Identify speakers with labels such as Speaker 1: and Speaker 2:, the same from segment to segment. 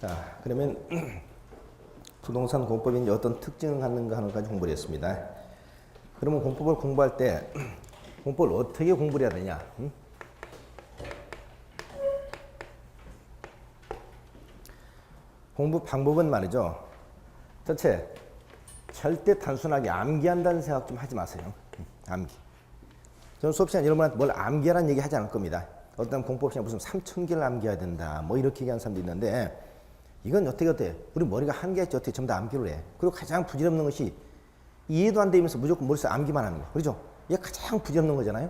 Speaker 1: 자, 그러면 부동산 공법이 이제 어떤 특징을 갖는가 하는 것까지 공부를 했습니다. 그러면 공법을 공부할 때 공법을 어떻게 공부를 해야 되냐? 공부 방법은 말이죠. 첫째, 절대 단순하게 암기한다는 생각 좀 하지 마세요. 암기. 저는 수업 시간 여러분한테 뭘 암기하라는 얘기 하지 않을 겁니다. 어떤 공법 시간 무슨 3,000개를 암기해야 된다. 뭐 이렇게 얘기하는 사람도 있는데 이건 어떻게 우리 머리가 한계가 있지 어떻게 전부 다 암기를 해. 그리고 가장 부질없는 것이 이해도 안 되면서 무조건 머릿속에 암기만 하는 거. 그렇죠? 이게 가장 부질없는 거잖아요.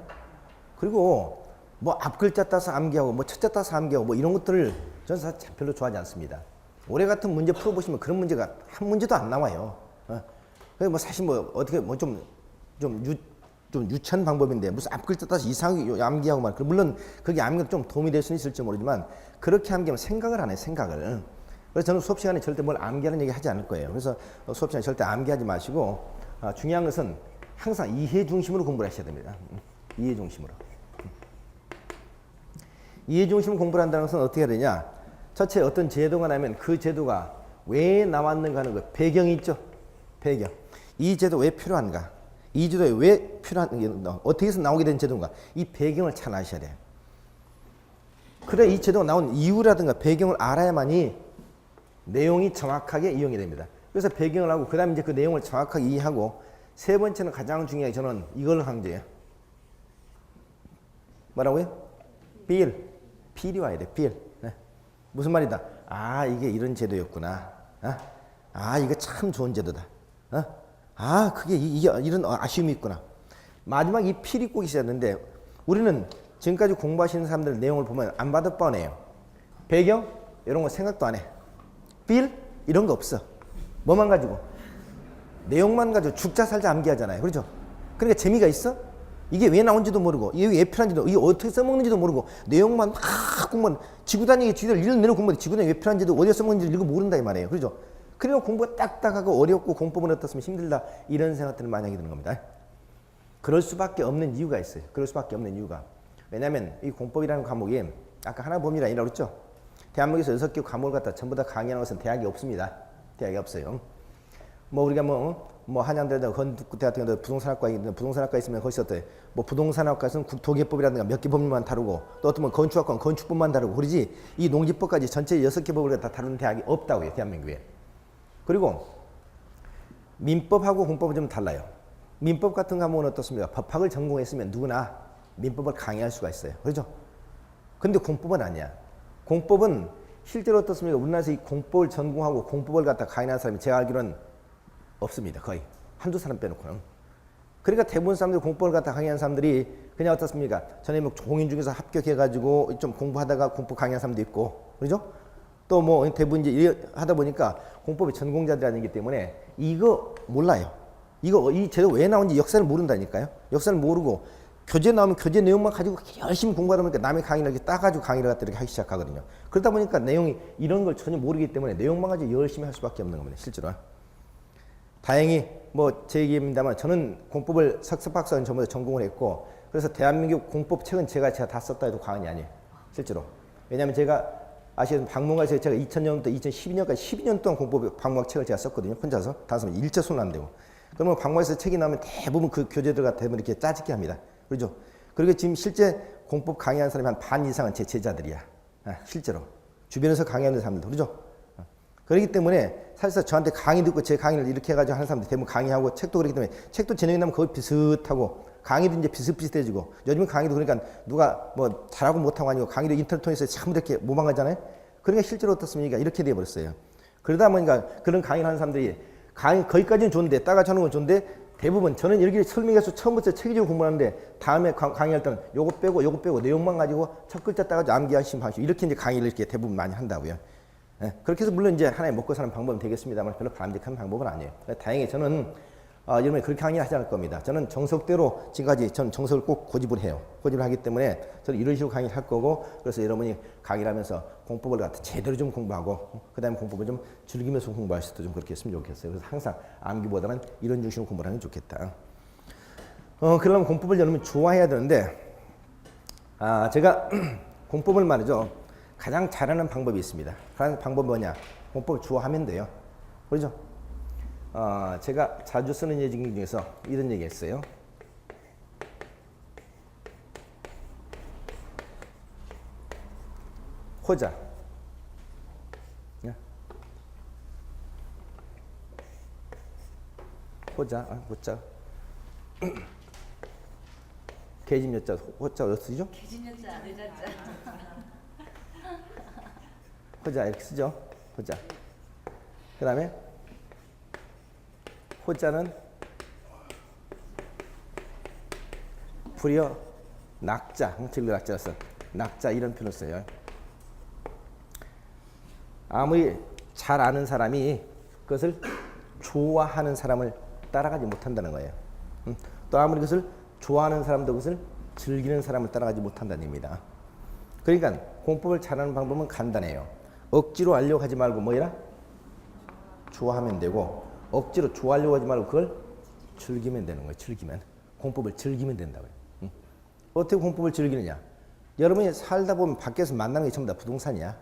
Speaker 1: 그리고 뭐 앞글자 따서 암기하고 뭐 첫자 따서 암기하고 뭐 이런 것들을 저는 사실 별로 좋아하지 않습니다. 올해 같은 문제 풀어보시면 그런 문제가 한 문제도 안 나와요. 그래서 뭐 사실 뭐 어떻게 뭐 좀 유치한 방법인데 무슨 앞글자 따서 이상하게 암기하고 말. 물론 그게 암기가 좀 도움이 될 수는 있을지 모르지만 그렇게 암기하면 생각을 안 해요. 생각을. 그래서 저는 수업 시간에 절대 뭘 암기하는 얘기 하지 않을 거예요. 그래서 수업 시간에 절대 암기하지 마시고 중요한 것은 항상 이해 중심으로 공부를 하셔야 됩니다. 이해 중심으로. 이해 중심으로 공부를 한다는 것은 어떻게 해야 되냐? 첫째 어떤 제도가 나면 그 제도가 왜 나왔는가 하는 것. 배경이 있죠. 배경. 이 제도 왜 필요한가? 이 제도에 왜 필요한, 어떻게 해서 나오게 된 제도인가? 이 배경을 잘 아셔야 돼요. 그래 이 제도가 나온 이유라든가 배경을 알아야만이 내용이 정확하게 이용이 됩니다. 그래서 배경을 하고 그 다음에 이제 그 내용을 정확하게 이해하고 세 번째는 가장 중요하게 저는 이걸 강조해요. 뭐라고요? 필이 와야 돼. 필. 네. 무슨 말이다? 아 이게 이런 제도였구나. 이거 참 좋은 제도다. 그게 이런 아쉬움이 있구나. 마지막 이 필이 꼭 있어야 하는데 우리는 지금까지 공부하시는 사람들 내용을 보면 안 받을 뻔해요. 배경 이런 거 생각도 안 해. 필 이런 거 없어. 뭐만 가지고? 내용만 가지고 죽자 살자 암기하잖아요. 그렇죠? 그러니까 재미가 있어? 이게 왜 나온지도 모르고 이게 왜 필요한지도 이게 어떻게 써먹는지도 모르고 내용만 막 공부만 지구단위의 쥐들 일을 내려 공부하는데 지구단위 왜 필요한지도 어디에 써먹는지도 이거 모른다 이 말이에요. 그렇죠? 그러면 공부가 딱딱하고 어렵고 공법은 어떻으면 힘들다 이런 생각들을 많이 하게 되는 겁니다. 그럴 수밖에 없는 이유가 있어요. 그럴 수밖에 없는 이유가 왜냐하면 이 공법이라는 과목이 아까 하나 범위가 아니라고 그랬죠. 대한민국에서 6개 과목을 갖다 전부 다 강의하는 것은 대학이 없습니다. 대학이 없어요. 뭐 우리가 뭐 한양대나 건국대 같은 경우도 부동산학과 있으면 거기서 어때? 뭐 부동산학과에서는 국토개법이라든가 몇 개 법률만 다루고 또 어떤 건축학과는 건축법만 다루고 그러지 이 농지법까지 전체 6개 법을 다 다루는 대학이 없다고요. 대한민국에. 그리고 민법하고 공법은 좀 달라요. 민법 같은 과목은 어떻습니까? 법학을 전공했으면 누구나 민법을 강의할 수가 있어요. 그렇죠? 근데 공법은 아니야. 공법은 실제로 어떻습니까? 우리나라에서 이 공법을 전공하고 공법을 갖다 강의하는 사람이 제가 알기로는 없습니다. 거의. 한두 사람 빼놓고는. 그러니까 대부분 사람들이 공법을 갖다 강의하는 사람들이 그냥 어떻습니까? 전에 뭐 공인 중에서 합격해가지고 좀 공부하다가 공법 강의하는 사람도 있고, 그렇죠? 또 뭐 대부분 이제 하다 보니까 공법의 전공자들이 때문에 이거 몰라요. 이 제도 왜 나온지 역사를 모른다니까요. 역사를 모르고 교재 나오면 교재 내용만 가지고 열심히 공부하다 보니까 남의 강의를 이렇게 따가지고 강의를 갖다 이렇게 하기 시작하거든요. 그러다 보니까 내용이 이런 걸 전혀 모르기 때문에 내용만 가지고 열심히 할 수밖에 없는 겁니다. 실제로. 다행히 뭐 제 얘기입니다만 저는 공법을 석사박사는 전부 다 전공을 했고 그래서 대한민국 공법 책은 제가 다 썼다 해도 과언이 아니에요. 실제로. 왜냐하면 제가 아시는 박물관에서 제가 2000년부터 2012년까지 12년 동안 공법 박물학 책을 제가 썼거든요. 혼자서. 다섯 일체 손 안 대고. 그러면 박물관에서 책이 나오면 대부분 그 교재들과 대부분 이렇게 짜집게 합니다. 그렇죠? 그리고 지금 실제 공법 강의하는 사람이 한 반 이상은 제 제자들이야. 실제로. 주변에서 강의하는 사람들. 그렇죠? 그렇기 때문에 사실상 저한테 강의 듣고 제 강의를 이렇게 해가지고 하는 사람들 대부분 강의하고 책도 그렇기 때문에 책도 진행이 나면 거의 비슷하고 강의도 이제 비슷비슷해지고 요즘은 강의도 그러니까 누가 뭐 잘하고 못하고 아니고 강의도 인터넷 통해서 참 이렇게 모방하잖아요. 그러니까 실제로 어떻습니까? 이렇게 돼버렸어요. 그러다 보니까 그런 강의를 하는 사람들이 거기까지는 좋은데 따라가지 하는 건 좋은데 대부분 저는 이렇게 설명해서 처음부터 체계적으로 공부하는데 다음에 강의할 때는 요거 빼고 내용만 가지고 첫 글자 따가지고 암기하시면 하시고 이렇게 이제 강의를 이렇게 대부분 많이 한다고요. 그렇게 해서 물론 이제 하나의 먹고 사는 방법은 되겠습니다만 별로 바람직한 방법은 아니에요. 다행히 저는 여러분이 그렇게 강의하지 않을 겁니다. 저는 정석대로 지금까지 전 정석을 꼭 고집을 해요. 고집을 하기 때문에 저는 이런 식으로 강의를 할 거고 그래서 여러분이 강의를 하면서 공법을 갖다 제대로 좀 공부하고 그 다음에 공법을 좀 즐기면서 공부할 수 있도록 좀 그렇게 했으면 좋겠어요. 그래서 항상 암기보다는 이런 중심으로 공부를 하면 좋겠다. 그러면 공법을 여러분 좋아해야 되는데 제가 공법을 말이죠. 가장 잘하는 방법이 있습니다. 그 방법은 뭐냐? 공법을 주어하면 돼요. 그렇죠? 제가 자주 쓰는 예지 중에서 이런 얘기 했어요. 호자. 호자, 호자. 개집 여자, 호자 어떻게 쓰죠?
Speaker 2: 개집 여자, 내자자.
Speaker 1: 호자 이렇게 쓰죠. 호자. 그 다음에 호자는 불여 낙자, 들려 낙자라서 낙자 이런 표현을 써요. 아무리 잘 아는 사람이 그것을 좋아하는 사람을 따라가지 못한다는 거예요. 또 아무리 그것을 좋아하는 사람도 그것을 즐기는 사람을 따라가지 못한다는 얘기입니다. 그러니까 공법을 잘하는 방법은 간단해요. 억지로 하려고 하지 말고 뭐라? 좋아하면 되고 억지로 좋아하려고 하지 말고 그걸 즐기면 되는 거예요. 즐기면. 공법을 즐기면 된다고요. 어떻게 공법을 즐기느냐? 여러분이 살다 보면 밖에서 만나는 게 전부 다 부동산이야.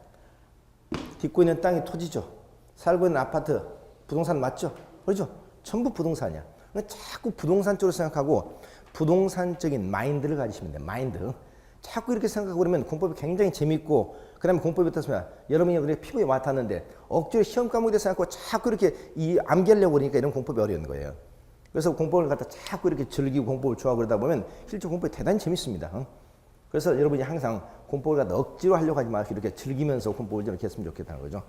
Speaker 1: 딛고 있는 땅이 토지죠. 살고 있는 아파트, 부동산 맞죠? 그렇죠? 전부 부동산이야. 자꾸 부동산 쪽으로 생각하고 부동산적인 마인드를 가지시면 돼요. 마인드. 자꾸 이렇게 생각하고 그러면 공법이 굉장히 재밌고 그 다음에 공법이 어떻습니까? 여러분이 그렇게 피부에 와닿았는데 억지로 시험 과목에 대해서 생각하고 자꾸 이렇게 암기하려고 그러니까 이런 공법이 어려운 거예요. 그래서 공법을 갖다 자꾸 이렇게 즐기고 공법을 좋아하고 그러다 보면 실제 공법이 대단히 재밌습니다. 그래서 여러분이 항상 공법을 갖다 억지로 하려고 하지 말고 이렇게 즐기면서 공법을 이렇게 했으면 좋겠다는 거죠.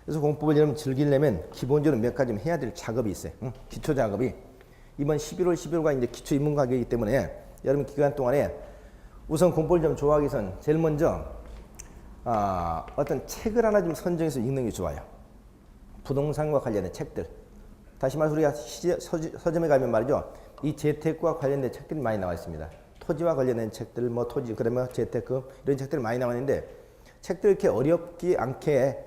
Speaker 1: 그래서 공법을 여러분 즐기려면 기본적으로 몇 가지 해야 될 작업이 있어요. 기초 작업이. 이번 11월, 12월가 이제 기초 입문과정이기 때문에 여러분 기간 동안에 우선 공법을 좀 좋아하기 위해서는 제일 먼저 어떤 책을 하나 좀 선정해서 읽는 게 좋아요. 부동산과 관련된 책들. 다시 말해서 우리가 서점에 가면 말이죠. 이 재테크와 관련된 책들이 많이 나와 있습니다. 토지와 관련된 책들, 뭐 토지, 그러면 재테크 이런 책들이 많이 나와 있는데 책들 이렇게 어렵지 않게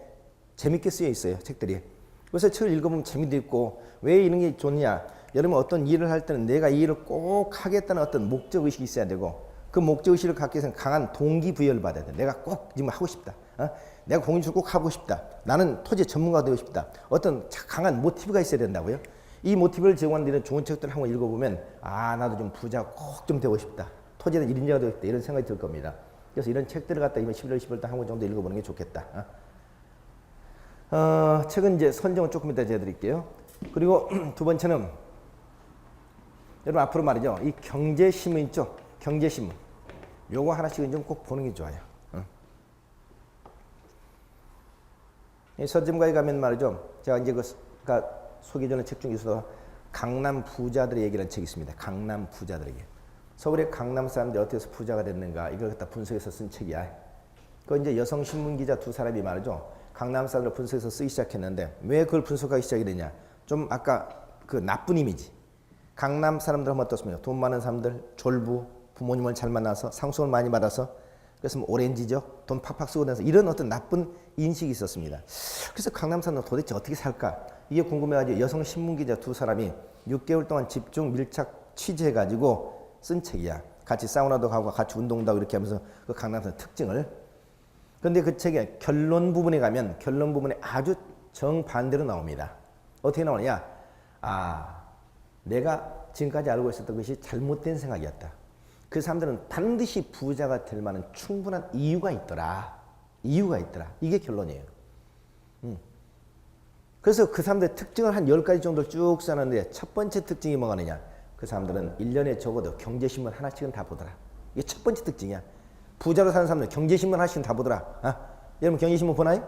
Speaker 1: 재밌게 쓰여 있어요. 책들이. 그래서 책을 읽어보면 재미도 있고 왜 이런 게 좋냐. 여러분 어떤 일을 할 때는 내가 이 일을 꼭 하겠다는 어떤 목적의식이 있어야 되고 그 목적의식을 갖기 위해서는 강한 동기부여를 받아야 돼. 내가 꼭 지금 하고 싶다. 내가 공인주를 꼭 하고 싶다. 나는 토지 전문가가 되고 싶다. 어떤 강한 모티브가 있어야 된다고요. 이 모티브를 제공하는 이런 좋은 책들을 한번 읽어보면 나도 좀 부자가 꼭 좀 되고 싶다. 토지에 대한 1인자가 되고 싶다. 이런 생각이 들 겁니다. 그래서 이런 책들을 갖다 이번 11월, 12월 달 한 권 정도 읽어보는 게 좋겠다. 책은 이제 선정은 조금 이따 해드릴게요. 그리고 두 번째는 여러분 앞으로 말이죠. 이 경제신문 있죠? 경제신문. 요거 하나씩은 좀 꼭 보는 게 좋아요. 이 서점가에 가면 말이죠. 제가 이제 소개전의 책 중에서 강남 부자들의 얘기라는 책이 있습니다. 강남 부자들에게. 서울의 강남 사람들이 어떻게 해서 부자가 됐는가 이걸 갖다 분석해서 쓴 책이야. 그건 이제 여성 신문 기자 두 사람이 말이죠. 강남 사람들을 분석해서 쓰기 시작했는데 왜 그걸 분석하기 시작이 되냐. 좀 아까 그 나쁜 이미지. 강남 사람들 하면 어떻습니까? 돈 많은 사람들, 졸부, 부모님을 잘 만나서 상속을 많이 받아서 그래서 뭐 오렌지죠. 돈 팍팍 쓰고 다녀서 이런 어떤 나쁜 인식이 있었습니다. 그래서 강남 사람들 도대체 어떻게 살까? 이게 궁금해가지고 여성 신문 기자 두 사람이 6개월 동안 집중 밀착 취재해가지고 쓴 책이야. 같이 사우나도 가고 같이 운동도 하고 이렇게 하면서 그 강남 사람 특징을. 그런데 그 책의 결론 부분에 가면 결론 부분에 아주 정반대로 나옵니다. 어떻게 나오느냐? 내가 지금까지 알고 있었던 것이 잘못된 생각이었다. 그 사람들은 반드시 부자가 될 만한 충분한 이유가 있더라. 이유가 있더라. 이게 결론이에요. 그래서 그 사람들의 특징을 한 10가지 정도를 쭉 써놨는데 첫 번째 특징이 뭐가 있느냐. 그 사람들은 1년에 적어도 경제신문 하나씩은 다 보더라. 이게 첫 번째 특징이야. 부자로 사는 사람들은 경제신문 하나씩은 다 보더라. 여러분 경제신문 보나요?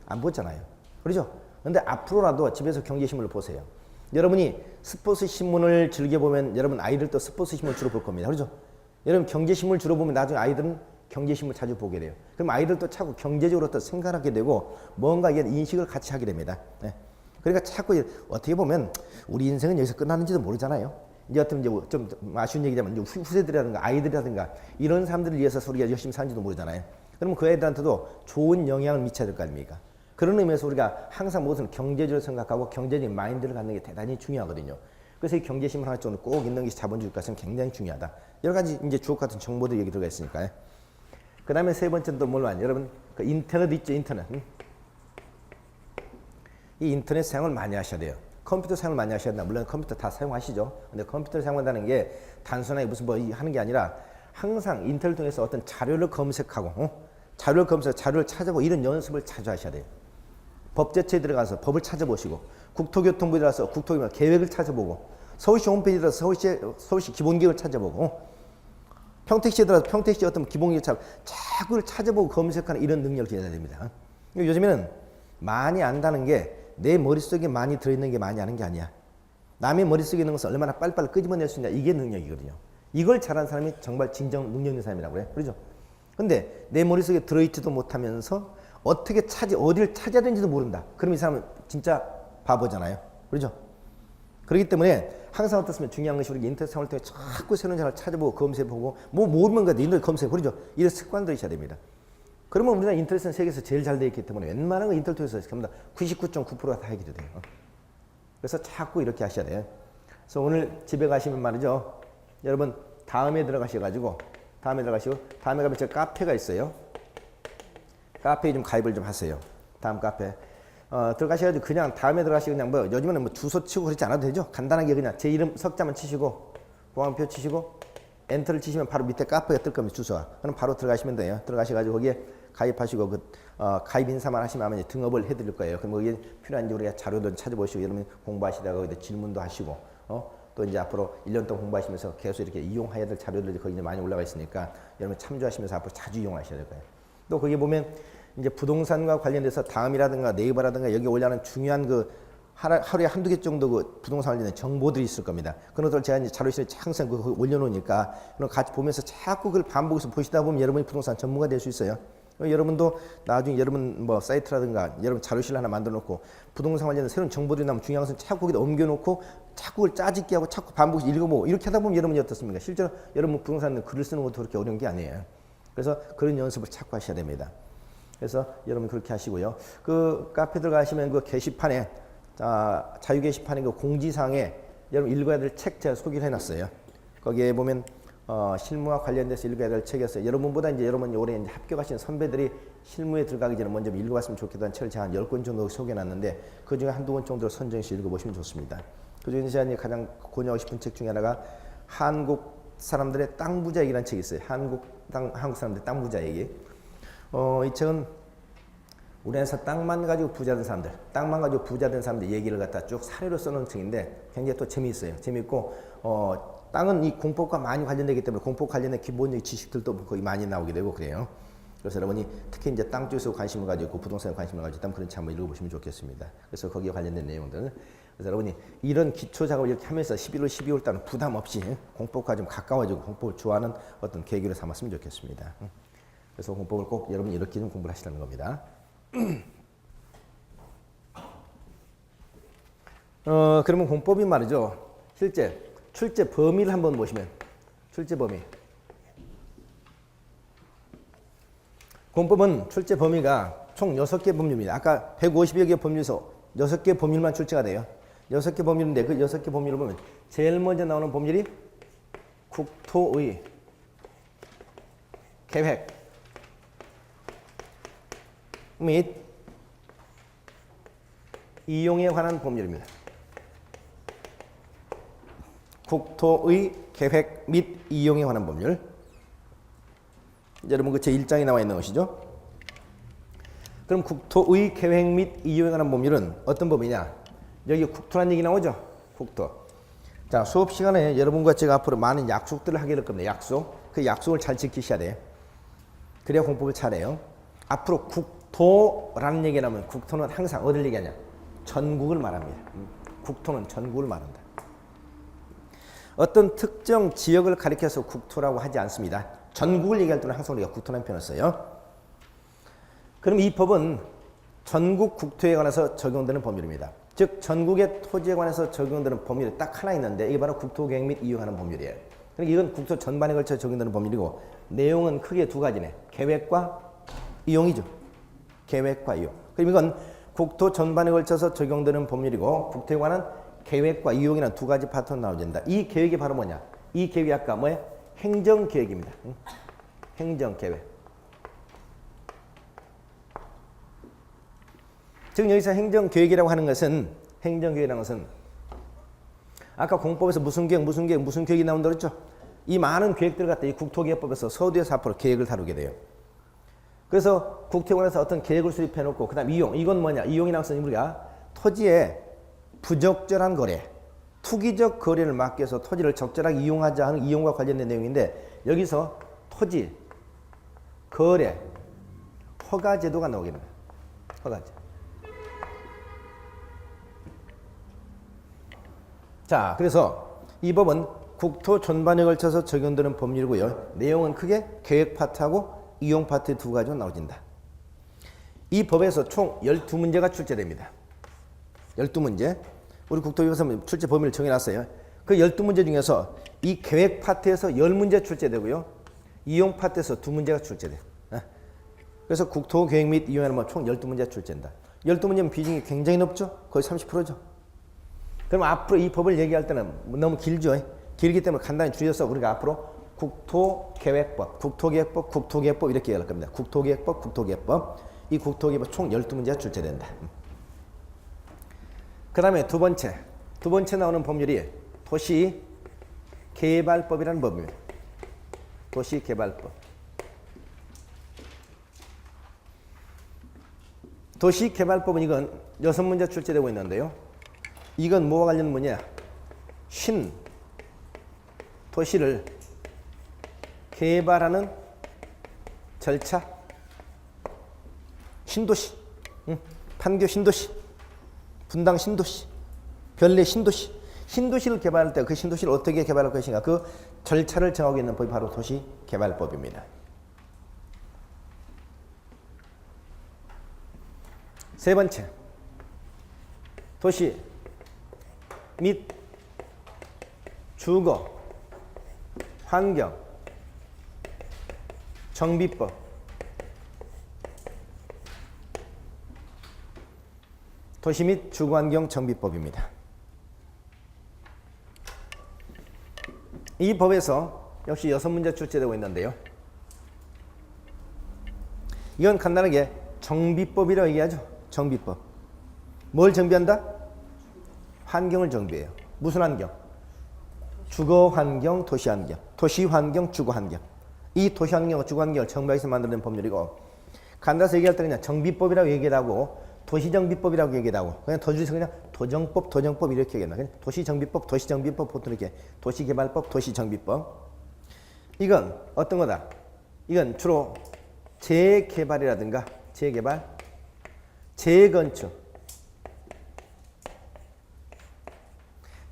Speaker 1: 안 보잖아요. 그렇죠? 근데 앞으로라도 집에서 경제신문을 보세요. 여러분이 스포츠 신문을 즐겨보면 여러분 아이들도 스포츠 신문을 주로 볼 겁니다. 그렇죠? 여러분 경제신문을 주로 보면 나중에 아이들은 경제신문을 자주 보게 돼요. 그럼 아이들도 자꾸 경제적으로 또 생각하게 되고 뭔가 이게 인식을 같이 하게 됩니다. 네. 그러니까 자꾸 어떻게 보면 우리 인생은 여기서 끝나는지도 모르잖아요. 이제 어떤 이제 좀 아쉬운 얘기자면 후세들이라든가 아이들이라든가 이런 사람들을 위해서 우리가 열심히 사는지도 모르잖아요. 그러면 그 애들한테도 좋은 영향을 미쳐야 될 거 아닙니까? 그런 의미에서 우리가 항상 무엇은 경제적으로 생각하고 경제적인 마인드를 갖는 게 대단히 중요하거든요. 그래서 이 경제신문 하나 정도 꼭 있는 것이 자본주의 국가에서는 굉장히 중요하다. 여러 가지 이제 주옥 같은 정보들 얘기 들어가 있으니까요. 그 다음에 세 번째는 또 뭘로 하냐. 여러분 그 인터넷 있죠, 인터넷. 이 인터넷 사용을 많이 하셔야 돼요. 컴퓨터 사용을 많이 하셔야 된다. 물론 컴퓨터 다 사용하시죠. 근데 컴퓨터를 사용한다는 게 단순하게 무슨 뭐 하는 게 아니라 항상 인터넷 통해서 어떤 자료를 검색하고, 자료를 검색, 자료를 찾아보고 이런 연습을 자주 하셔야 돼요. 법제처에 들어가서 법을 찾아보시고, 국토교통부에 들어가서 국토교통 계획을 찾아보고, 서울시 홈페이지에 들어가서 서울시 기본계획을 찾아보고, 평택시에 들어가서 평택시 어떤 기본계획을 자꾸 찾아보고 검색하는 이런 능력을 기르어야 됩니다. 요즘에는 많이 안다는 게 내 머릿속에 많이 들어있는 게 많이 아는 게 아니야. 남의 머릿속에 있는 것을 얼마나 빨리빨리 끄집어낼 수 있냐, 이게 능력이거든요. 이걸 잘하는 사람이 정말 진정 능력 있는 사람이라고 그래. 그렇죠? 근데 내 머릿속에 들어있지도 못하면서 어떻게 어디를 찾아야 되는지도 모른다. 그럼 이 사람은 진짜 바보잖아요. 그렇죠? 그렇기 때문에 항상 어떻습니까? 중요한 것이 우리 인터넷 사용을 통해 자꾸 새로운 자료를 찾아보고 검색해보고 뭐 모르면 인터넷 검색해. 그렇죠? 이런 습관들이 있어야 됩니다. 그러면 우리나라 인터넷은 세계에서 제일 잘 되어 있기 때문에 웬만한 거 인터넷 통해서 99.9%가 다 해결이 돼요. 그래서 자꾸 이렇게 하셔야 돼요. 그래서 오늘 집에 가시면 말이죠. 여러분 다음에 들어가셔가지고 다음에 가면 제 카페가 있어요. 카페에 좀 가입을 좀 하세요. 다음 카페. 들어가셔가지고 그냥 다음에 들어가시고 그냥 뭐 요즘에는 뭐 주소 치고 그렇지 않아도 되죠. 간단하게 그냥 제 이름 석자만 치시고 공항표 치시고 엔터를 치시면 바로 밑에 카페가 뜰 겁니다. 주소가. 그럼 바로 들어가시면 돼요. 들어가셔가지고 거기에 가입하시고 가입 인사만 하시면 아마 등업을 해드릴 거예요. 그럼 거기에 필요한지 우리가 자료들 찾아보시고 여러분 공부하시다가 거기다 질문도 하시고 또 이제 앞으로 1년 동안 공부하시면서 계속 이렇게 이용해야 될 자료들이 거기 이제 많이 올라가 있으니까 여러분 참조하시면서 앞으로 자주 이용하셔야 될 거예요. 또 거기 보면 이제 부동산과 관련돼서 다음이라든가 네이버라든가 여기 올라가는 중요한 하루에 한두 개 정도 부동산 관련된 정보들이 있을 겁니다. 그런 것들 제가 이제 자료실에 항상 올려놓으니까 그럼 같이 보면서 자꾸 그걸 반복해서 보시다 보면 여러분이 부동산 전문가 될 수 있어요. 여러분도 나중에 여러분 뭐 사이트라든가 여러분 자료실 하나 만들어 놓고 부동산 관련된 새로운 정보들이 나오면 중요한 것은 자꾸 거기다 옮겨 놓고 자꾸 그걸 짜집기 하고 자꾸 반복해서 읽어보고 이렇게 하다 보면 여러분이 어떻습니까? 실제로 여러분 부동산 글을 쓰는 것도 그렇게 어려운 게 아니에요. 그래서 그런 연습을 자꾸 하셔야 됩니다. 그래서 여러분 그렇게 하시고요. 그 카페 들어가시면 그 게시판에 자유 게시판에 그 공지사항에 여러분 읽어야 될 책 제가 소개를 해놨어요. 거기에 보면 실무와 관련돼서 읽어야 될 책이었어요. 여러분보다 이제 여러분이 올해 이제 합격하신 선배들이 실무에 들어가기 전에 먼저 읽어봤으면 좋겠다는 책을 제가 한 10권 정도 소개해놨는데 그 중에 한두 권 정도로 선정해서 읽어보시면 좋습니다. 그 중에 제가 가장 권유하고 싶은 책 중에 하나가 한국 사람들의 땅 부자 얘기라는 책이 있어요. 한국 사람들의 땅 부자 얘기. 이 책은 우리나라에서 땅만 가지고 부자 된 사람들, 땅만 가지고 부자 된 사람들 얘기를 갖다 쭉 사례로 써놓은 책인데 굉장히 또 재미있어요. 재미있고 땅은 이 공법과 많이 관련되기 때문에 공법 관련된 기본적인 지식들도 거의 많이 나오게 되고 그래요. 그래서 여러분이 특히 이제 땅 쪽에서 관심을 가지고 부동산에 관심을 가지고 있다면 그런 책 한번 읽어보시면 좋겠습니다. 그래서 거기에 관련된 내용들. 그래서 여러분이 이런 기초 작업을 이렇게 하면서 11월, 12월 달은 부담 없이 공법과 좀 가까워지고 공법을 좋아하는 어떤 계기를 삼았으면 좋겠습니다. 그래서 공법을 꼭 여러분이 이렇게 좀 공부를 하시라는 겁니다. 그러면 공법이 말이죠. 실제 출제 범위를 한번 보시면 출제 범위. 공법은 출제 범위가 총 6개 법률입니다. 아까 150여 개 법률에서 6개 법률만 출제가 돼요. 6개 법률인데 그 6개 법률을 보면 제일 먼저 나오는 법률이 국토의 계획 및 이용에 관한 법률입니다. 국토의 계획 및 이용에 관한 법률. 여러분 그 제1장에 나와 있는 것이죠. 그럼 국토의 계획 및 이용에 관한 법률은 어떤 법이냐? 여기 국토란 얘기 나오죠. 국토. 자, 수업 시간에 여러분과 제가 앞으로 많은 약속들을 하게 될 겁니다. 약속. 그 약속을 잘 지키셔야 돼요. 그래야 공법을 잘해요. 앞으로 국토라는 얘기가 나오면 국토는 항상 어딜 얘기하냐? 전국을 말합니다. 국토는 전국을 말한다. 어떤 특정 지역을 가리켜서 국토라고 하지 않습니다. 전국을 얘기할 때는 항상 우리가 국토라는 표현을 써요. 그럼 이 법은 전국 국토에 관해서 적용되는 법률입니다. 즉 전국의 토지에 관해서 적용되는 법률이 딱 하나 있는데 이게 바로 국토계획 및 이용하는 법률이에요. 그러니까 이건 국토 전반에 걸쳐 적용되는 법률이고 내용은 크게 두 가지네. 계획과 이용이죠. 계획과 이용. 그럼 이건 국토 전반에 걸쳐서 적용되는 법률이고 국토에 관한 계획과 이용이라는 두 가지 파트로 나눠진다. 이 계획이 바로 뭐냐? 이 계획이 아까 뭐야? 행정계획입니다. 행정계획. 즉 여기서 행정계획이라고 하는 것은 아까 공법에서 무슨 계획이 나온다 그랬죠? 이 많은 계획들을 갖다 이 국토계획법에서 서두에서 앞으로 계획을 다루게 돼요. 그래서 국토관에서 어떤 계획을 수립해 놓고 그다음 이용. 이건 뭐냐? 이용이라고 해서 우리가 토지의 부적절한 거래, 투기적 거래를 막기 위해서 토지를 적절하게 이용하자 하는 이용과 관련된 내용인데 여기서 토지, 거래, 허가제도가 나오겠네요. 허가제. 자, 그래서 이 법은 국토 전반에 걸쳐서 적용되는 법률이고요. 내용은 크게 계획 파트하고 이용 파트 두 가지로 나눠진다. 이 법에서 총 12문제가 출제됩니다. 12문제. 우리 국토교과서 출제 범위를 정해놨어요. 그 12문제 중에서 이 계획 파트에서 10문제 출제되고요. 이용 파트에서 2문제가 출제돼요. 그래서 국토계획 및 이용하는 총 12문제가 출제된다. 12문제면 비중이 굉장히 높죠? 거의 30%죠. 그럼 앞으로 이 법을 얘기할 때는 너무 길죠? 길기 때문에 간단히 줄여서 우리가 앞으로 국토계획법, 국토계획법 이렇게 얘기할 겁니다. 국토계획법. 이 국토계획법 총 12문제가 출제된다. 그 다음에 두 번째 나오는 법률이 도시개발법이라는 법입니다. 도시개발법. 도시개발법은 이건 6문제 출제되고 있는데요. 이건 뭐와 관련 문제야? 도시를 개발하는 절차, 신도시, 판교 신도시, 분당 신도시, 별내 신도시, 신도시를 개발할 때 그 신도시를 어떻게 개발할 것인가 그 절차를 정하고 있는 법이 바로 도시개발법입니다. 세 번째, 도시 및 주거, 환경, 정비법. 도시 및 주거환경 정비법입니다. 이 법에서 역시 6문제 출제되고 있는데요. 이건 간단하게 정비법이라고 얘기하죠. 정비법. 뭘 정비한다? 환경을 정비해요. 무슨 환경? 주거환경, 도시환경. 도시환경, 주거환경. 이 도시환경과 주거환경을 정비하기 위해서 만들어낸 법률이고 간단해서 얘기할 때 그냥 정비법이라고 얘기를 하고 도시정비법이라고 얘기를 하고 그냥 더 줄여서 그냥 도정법 이렇게 얘기한다. 그냥 도시정비법, 보통 이렇게 도시개발법, 도시정비법. 이건 어떤 거다? 이건 주로 재개발이라든가 재건축,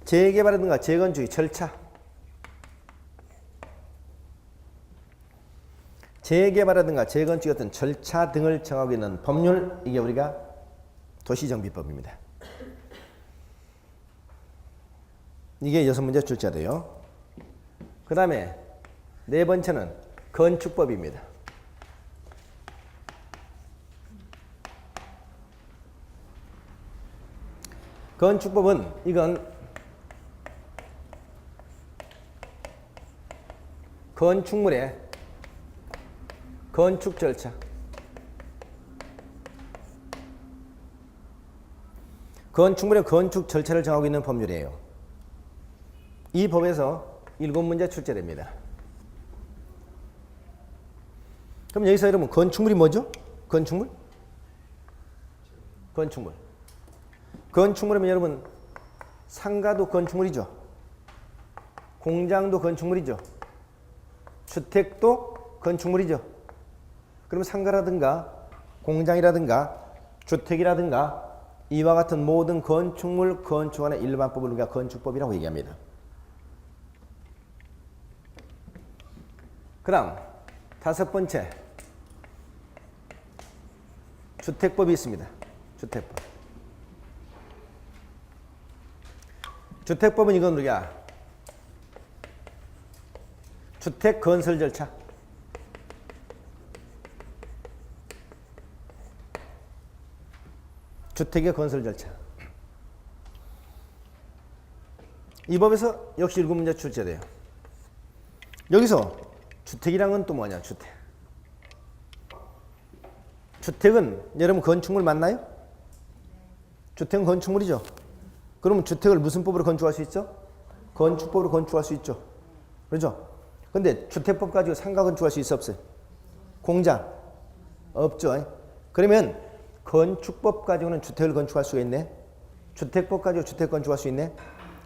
Speaker 1: 재개발이라든가 재건축의 절차, 재개발이라든가 재건축 같은 절차 등을 정하고 있는 법률, 이게 우리가 도시정비법입니다. 이게 6문제 출제돼요. 그 다음에 네 번째는 건축법입니다. 건축법은 이건 건축물의 건축 절차, 건축물의 건축 절차를 정하고 있는 법률이에요. 이 법에서 7문제 출제됩니다. 그럼 여기서 여러분 건축물이 뭐죠? 건축물이면 여러분 상가도 건축물이죠. 공장도 건축물이죠. 주택도 건축물이죠. 그러면 상가라든가 공장이라든가 주택이라든가 이와 같은 모든 건축물 건축안의 일반법을 우리가 건축법이라고 얘기합니다. 그 다음 5번째 주택법이 있습니다. 주택법은 이건 우리가 주택 건설 절차, 주택의 건설 절차. 이 법에서 역시 7문제 출제돼요. 여기서 주택이란 건 또 뭐냐? 주택은 여러분 건축물 맞나요? 주택은 건축물이죠. 그러면 주택을 무슨 법으로 건축할 수 있죠? 건축법으로 건축할 수 있죠. 그렇죠? 근데 주택법 가지고 상가 건축할 수 있어 없어요? 공장? 없죠. 그러면 건축법 가지고는 주택을 건축할 수가 있네. 주택법 가지고 주택 건축할 수 있네.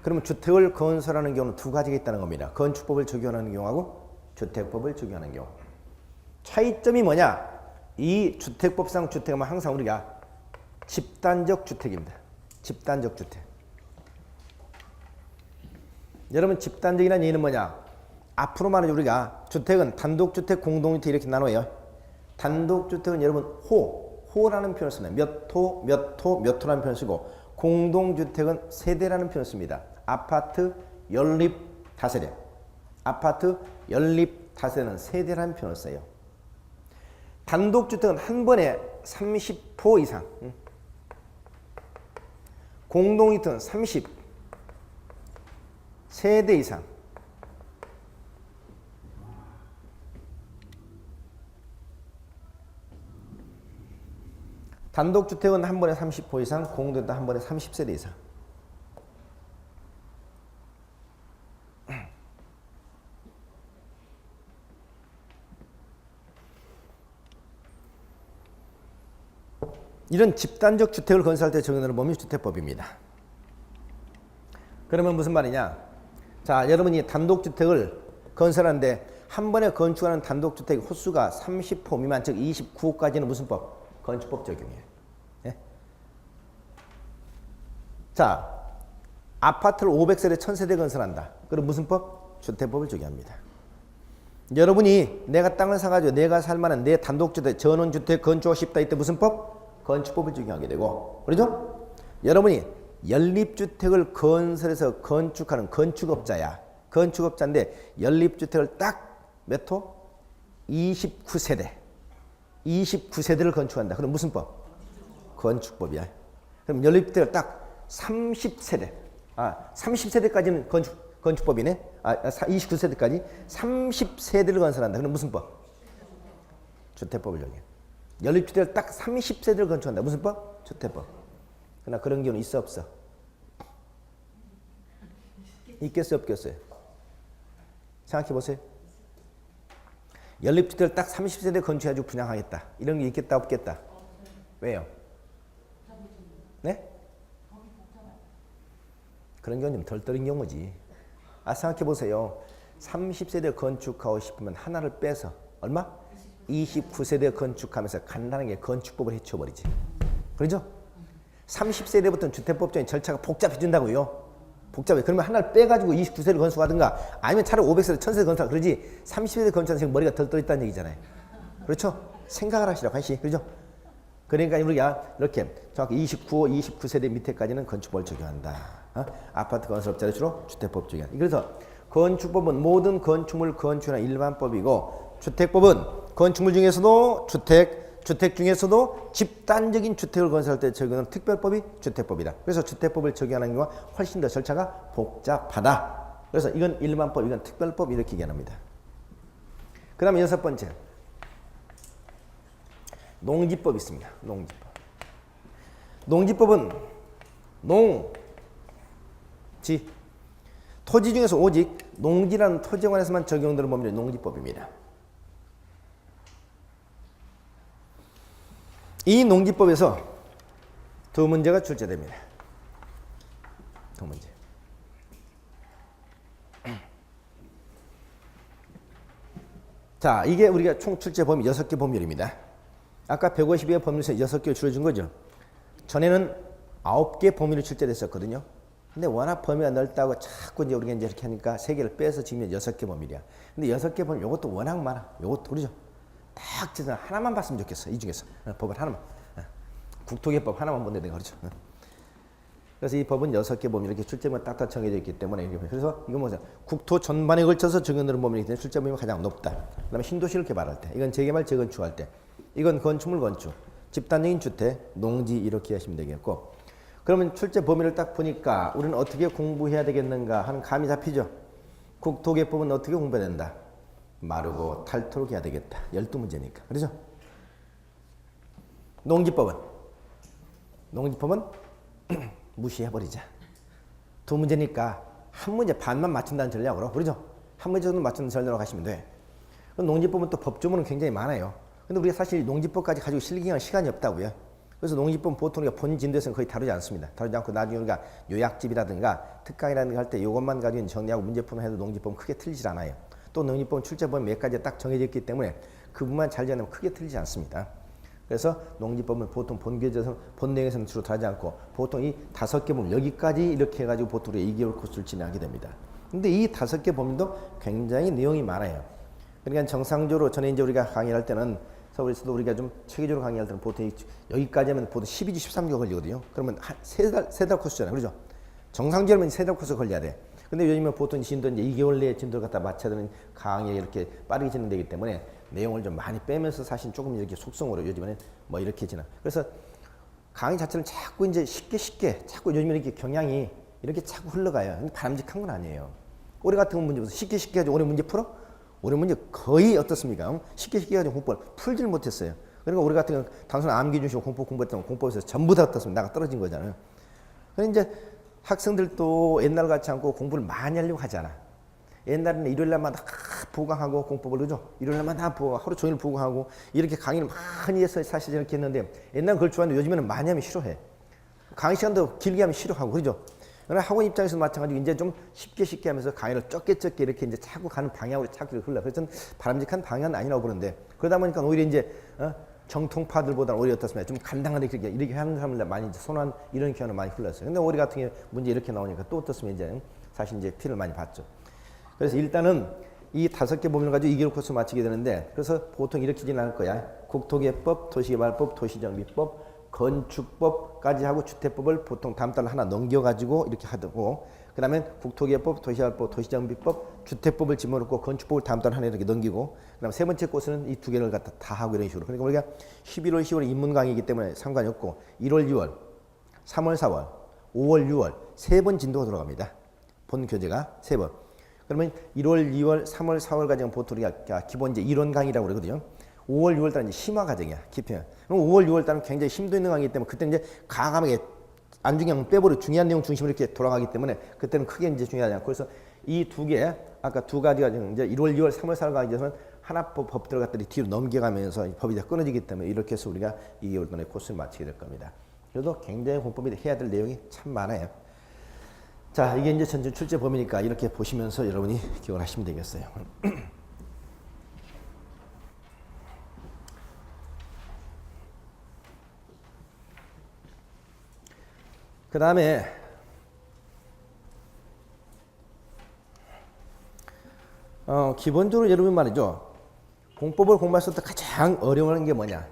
Speaker 1: 그러면 주택을 건설하는 경우는 두 가지가 있다는 겁니다. 건축법을 적용하는 경우하고 주택법을 적용하는 경우. 차이점이 뭐냐? 이 주택법상 주택은 항상 우리가 집단적 주택입니다. 집단적 주택. 여러분 집단적이라는 얘기는 뭐냐? 앞으로 말하죠. 우리가 주택은 단독주택, 공동주택 이렇게 나눠요. 단독주택은 여러분 호라는 표현을 씁니다. 몇 호, 몇 호, 몇 호라는 표현을 쓰고 공동주택은 세대라는 표현을 씁니다. 아파트, 연립, 다세대. 아파트, 연립, 다세대는 세대라는 표현을 써요. 단독주택은 한 번에 30호 이상. 공동주택은 30 세대 이상. 단독주택은 한 번에 30호 이상, 공동주택은 한 번에 30세대 이상. 이런 집단적 주택을 건설할 때 적용하는 법이 주택법입니다. 그러면 무슨 말이냐? 자, 여러분이 단독주택을 건설하는데 한 번에 건축하는 단독주택 호수가 30호 미만, 즉 29호까지는 무슨 법? 건축법 적용이에요. 예? 자, 아파트를 500세대, 1000세대 건설한다. 그럼 무슨 법? 주택법을 적용합니다. 여러분이 내가 땅을 사가지고 내가 살만한 내 단독주택, 전원주택 건축하고 싶다 이때 무슨 법? 건축법을 적용하게 되고, 그렇죠? 여러분이 연립주택을 건설해서 건축하는 건축업자야. 건축업자인데 연립주택을 딱 몇 호? 29세대. 29세대를 건축한다. 그럼 무슨 법? 건축법이야. 그럼 연립주택을 딱 30세대. 30세대까지는 건축법이네. 29세대까지 30세대를 건설한다. 그럼 무슨 법? 주택법을 적용해. 연립주택을 딱 30세대를 건축한다. 무슨 법? 주택법. 그러나 그런 경우는 있어 없어? 있겠어요 없겠어요? 생각해 보세요. 연립주택을 딱 30세대 건축해가지고 분양하겠다. 이런 게 있겠다 없겠다? 왜요? 네? 그런 경우는 좀 덜 떨인 경우지. 생각해 보세요. 30세대 건축하고 싶으면 하나를 빼서 얼마? 29세대 건축하면서 간단하게 건축법을 해쳐버리지. 그러죠? 30세대부터는 주택법적인 절차가 복잡해진다고요. 복잡해. 그러면 하나를 빼가지고 29세대 건축하든가 아니면 차라리 500세대, 1000세대 건축하든가 그러지 30세대 건축하는 머리가 덜 떠있다는 얘기잖아요. 그렇죠? 생각을 하시라고 하시. 그렇죠? 그러니까 우리가 이렇게 정확히 29세대 밑에까지는 건축법을 적용한다. 아파트 건설업자를 주로 주택법 적용한다. 그래서 건축법은 모든 건축물 건축하는 일반법이고 주택법은 건축물 중에서도 주택 중에서도 집단적인 주택을 건설할 때 적용하는 특별법이 주택법이다. 그래서 주택법을 적용하는 경우가 훨씬 더 절차가 복잡하다. 그래서 이건 일반법, 이건 특별법 이렇게 얘기합니다. 그 다음에 6번째. 농지법이 있습니다. 농지법. 농지법은 농지, 토지 중에서 오직 농지라는 토지에 관해서만 적용되는 법률이 농지법입니다. 이 농지법에서 두 문제가 출제됩니다. 두 문제. 자, 이게 우리가 총 출제 범위 6개 법률입니다. 아까 152개 법률에서 6개를 줄여준 거죠. 전에는 9개 법률이 출제됐었거든요. 근데 워낙 범위가 넓다고 자꾸 이제 우리가 이제 이렇게 하니까 3개를 빼서 지금 6개 법률이야. 근데 6개 법률, 요것도 워낙 많아. 요것도 그러죠. 딱 진짜 하나만 봤으면 좋겠어. 이 중에서 법을 하나만. 국토개법 하나만 본다 내가 그렇죠. 그래서 이 법은 6개 법률 이렇게 출제만 딱딱 정해져 있기 때문에 그래서 이건 뭐죠? 국토 전반에 걸쳐서 적용되는 법률이기 때문에 출제 범위가 가장 높다. 그다음에 신도시를 개발할 때, 이건 재개발 재건축할 때, 이건 건축물 건축, 집단적인 주택, 농지 이렇게 하시면 되겠고. 그러면 출제 범위를 딱 보니까 우리는 어떻게 공부해야 되겠는가 하는 감이 잡히죠. 국토개법은 어떻게 공부해야 된다? 마르고 탈토록 해야 되겠다. 12문제니까. 그렇죠? 농지법은 무시해버리자. 두 문제니까 한 문제 반만 맞춘다는 전략으로, 그러죠? 한 문제 정도 맞추는 전략으로 가시면 돼. 농지법은 또 법조문은 굉장히 많아요. 근데 우리가 사실 농지법까지 가지고 실기할 시간이 없다고요. 그래서 농지법은 보통 우리가 본 진도에서는 거의 다루지 않습니다. 다루지 않고 나중에 우리가 요약집이라든가 특강이라든가 할 때 이것만 가지고 정리하고 문제 푸는 해도 농지법은 크게 틀리질 않아요. 또 농지법은 출제법은 몇 가지가 딱 정해져 있기 때문에 그 부분만 잘 정하면 크게 틀리지 않습니다. 그래서 농지법은 보통 본 교재에서 본 내용에서는 주로 다루지 않고 보통 이 5개 보면 여기까지 이렇게 해가지고 보통 우리가 2개월 코스를 진행하게 됩니다. 근데 이 5개 범위도 굉장히 내용이 많아요. 그러니까 정상적으로 전에 이제 우리가 강의할 때는 서울에서도 우리가 좀 체계적으로 강의할 때는 보통 여기까지 하면 보통 12주 13개월 걸리거든요. 그러면 한 3달 코스잖아요. 그렇죠? 정상적으로는 3달 코스 걸려야 돼. 근데 요즘은 보통 진도 이제 2개월 내에 진도를 갖다 맞춰야 되는 강의에 이렇게 빠르게 진행되기 때문에 내용을 좀 많이 빼면서 사실 조금 이렇게 속성으로 요즘에는 뭐 이렇게 진행. 그래서 강의 자체는 자꾸 이제 쉽게 자꾸 요즘에 이렇게 경향이 이렇게 자꾸 흘러가요. 근데 바람직한 건 아니에요. 올해 같은 건 문제 쉽게 가지고 올해 문제 풀어? 올해 문제 거의 어떻습니까? 쉽게 가지고 공부를 풀지를 못했어요. 그러니까 올해 같은 경우는 단순 암기준식 공부했던 공법에서 전부 다 어떻습니까? 나가 떨어진 거잖아요. 그런데 이제 학생들도 옛날 같지 않고 공부를 많이 하려고 하잖아. 옛날에는 일요일날만 다 보강하고 공법을 그죠? 일요일날만 다 보고 하루 종일 보강하고 이렇게 강의를 많이 해서 사실 이렇게 했는데 옛날은 그걸 좋아하는데 요즘에는 많이 하면 싫어해. 강의 시간도 길게 하면 싫어하고 그러죠? 그러나 학원 입장에서 마찬가지로 이제 좀 쉽게 하면서 강의를 적게 이렇게 이제 차고 가는 방향으로 차기를 흘러. 그래서 저는 바람직한 방향은 아니라고 보는데 그러다 보니까 오히려 이제 정통파들보다는 오히려 어떻습니까? 좀 간당하게 이렇게 하는 사람들 많이 이제 선호한 이런 경우는 많이 흘렀어요. 근데 올해 같은 경우 문제 이렇게 나오니까 또 어떻습니까? 이제 사실 이제 피를 많이 봤죠. 그래서 일단은 이 5개 범위를 가지고 2개월 코스 마치게 되는데 그래서 보통 이렇게 진행할 거야. 국토개법, 도시개발법, 도시정비법, 건축법까지 하고 주택법을 보통 다음 달 하나 넘겨가지고 이렇게 하고 그 다음에 국토개법, 도시개발법, 도시정비법, 주택법을 집어넣고 건축법을 다음 달 하나 이렇게 넘기고 그 다음 세 번째 코스는 이 2개를 갖다 다 하고 이런 식으로. 그러니까 우리가 11월, 10월 입문 강의이기 때문에 상관이 없고 1월, 2월, 3월, 4월, 5월, 6월 세 번 진도가 들어갑니다. 본 교재가 3번. 그러면 1월, 2월, 3월, 4월 과정은 보통 우리가 기본 이제 이론 강의라고 그러거든요. 5월, 6월 달은 이제 심화 과정이야. 깊이. 그럼 5월, 6월 달은 굉장히 심도 있는 강의이기 때문에 그때 이제 과감하게 안 중요한 빼버려 중요한 내용 중심으로 이렇게 돌아가기 때문에 그때는 크게 이제 중요하지 않고 그래서 이 2개 아까 2가지가 이제 1월, 2월, 3월, 4월 강의에서는 하나 법 들어갔더니 뒤로 넘겨가면서 법이 다 끊어지기 때문에 이렇게 해서 우리가 2개월 동안의 코스를 마치게 될 겁니다. 그래도 굉장히 공법이 해야 될 내용이 참 많아요. 자, 이게 이제 전체 출제 범위니까 이렇게 보시면서 여러분이 기억을 하시면 되겠어요. 그 다음에 기본적으로 여러분 말이죠. 공법을 공부할 때 가장 어려운 게 뭐냐?